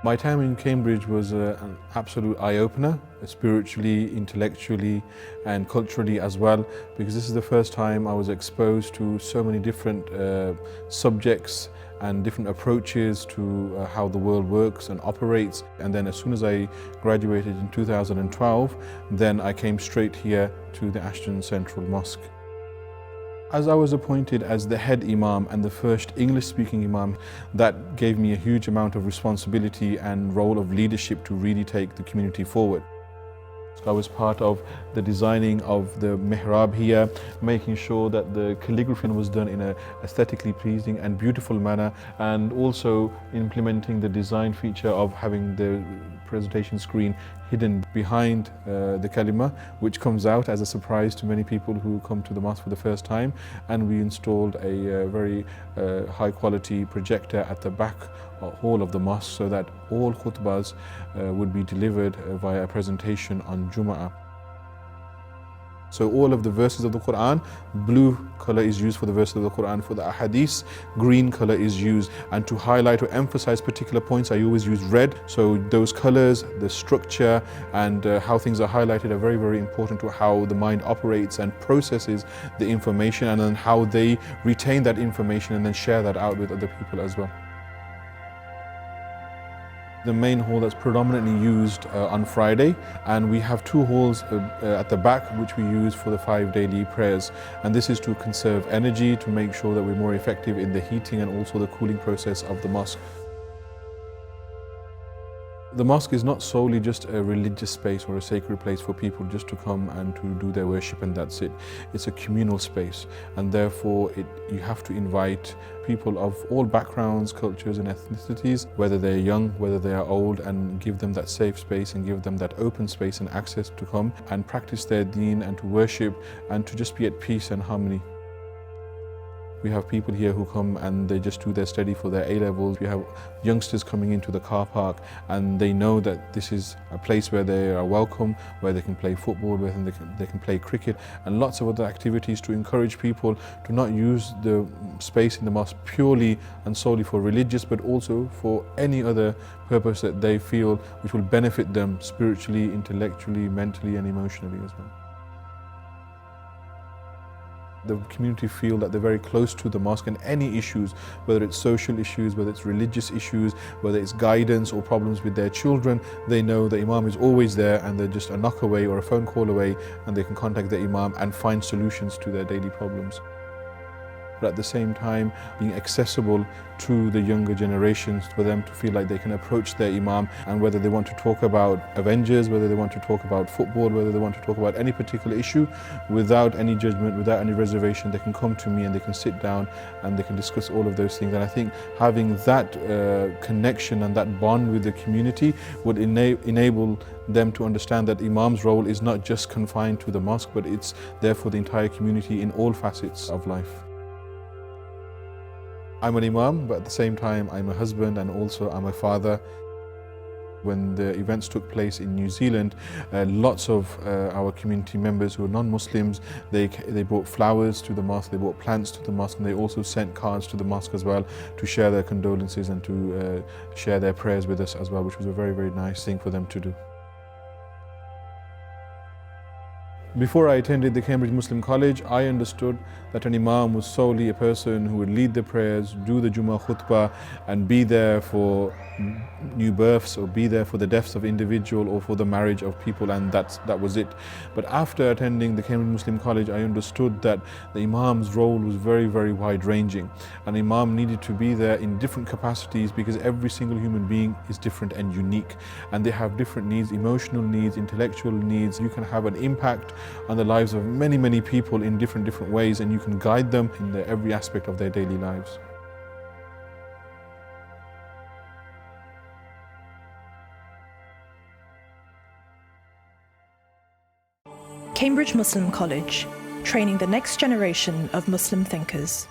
My time in Cambridge was an absolute eye-opener, spiritually, intellectually and culturally as well, because this is the first time I was exposed to so many different subjects and different approaches to how the world works and operates. And then as soon as I graduated in 2012, then I came straight here to the Ashton Central Mosque. As I was appointed as the head imam and the first English-speaking imam, that gave me a huge amount of responsibility and role of leadership to really take the community forward. I was part of the designing of the mihrab here, making sure that the calligraphy was done in an aesthetically pleasing and beautiful manner, and also implementing the design feature of having the presentation screen hidden behind the kalima, which comes out as a surprise to many people who come to the mosque for the first time. And we installed a very high quality projector at the back hall of the mosque so that all khutbahs would be delivered via a presentation on Jum'ah. So all of the verses of the Quran, blue color is used for the verses of the Quran. For the ahadith, green color is used. And to highlight or emphasize particular points, I always use red. So those colors, the structure and how things are highlighted are very, very important to how the mind operates and processes the information, and then how they retain that information and then share that out with other people as well. The main hall that's predominantly used on Friday, and we have two halls at the back which we use for the 5 daily prayers, and this is to conserve energy, to make sure that we're more effective in the heating and also the cooling process of the mosque. The mosque is not solely just a religious space or a sacred place for people just to come and to do their worship and that's it. It's a communal space, and therefore you have to invite people of all backgrounds, cultures and ethnicities, whether they're young, whether they are old, and give them that safe space and give them that open space and access to come and practice their deen and to worship and to just be at peace and harmony. We have people here who come and they just do their study for their A-levels. We have youngsters coming into the car park and they know that this is a place where they are welcome, where they can play football, where they can play cricket and lots of other activities to encourage people to not use the space in the mosque purely and solely for religious, but also for any other purpose that they feel which will benefit them spiritually, intellectually, mentally and emotionally as well. The community feel that they're very close to the mosque, and any issues, whether it's social issues, whether it's religious issues, whether it's guidance or problems with their children, they know the Imam is always there and they're just a knock away or a phone call away, and they can contact the Imam and find solutions to their daily problems. But at the same time being accessible to the younger generations, for them to feel like they can approach their Imam, and whether they want to talk about Avengers, whether they want to talk about football, whether they want to talk about any particular issue, without any judgment, without any reservation, they can come to me and they can sit down and they can discuss all of those things. And I think having that connection and that bond with the community would enable them to understand that Imam's role is not just confined to the mosque, but it's there for the entire community in all facets of life. I'm an Imam, but at the same time I'm a husband and also I'm a father. When the events took place in New Zealand, lots of our community members who are non-Muslims, they brought flowers to the mosque, they brought plants to the mosque, and they also sent cards to the mosque as well to share their condolences and to share their prayers with us as well, which was a very, very nice thing for them to do. Before I attended the Cambridge Muslim College, I understood that an Imam was solely a person who would lead the prayers, do the Jummah khutbah and be there for new births or be there for the deaths of individual or for the marriage of people, and that was it. But after attending the Cambridge Muslim College, I understood that the Imam's role was very, very wide-ranging. An Imam needed to be there in different capacities because every single human being is different and unique, and they have different needs, emotional needs, intellectual needs. You can have an impact on the lives of many, many people in different ways, and you can guide them in every aspect of their daily lives. Cambridge Muslim College, training the next generation of Muslim thinkers.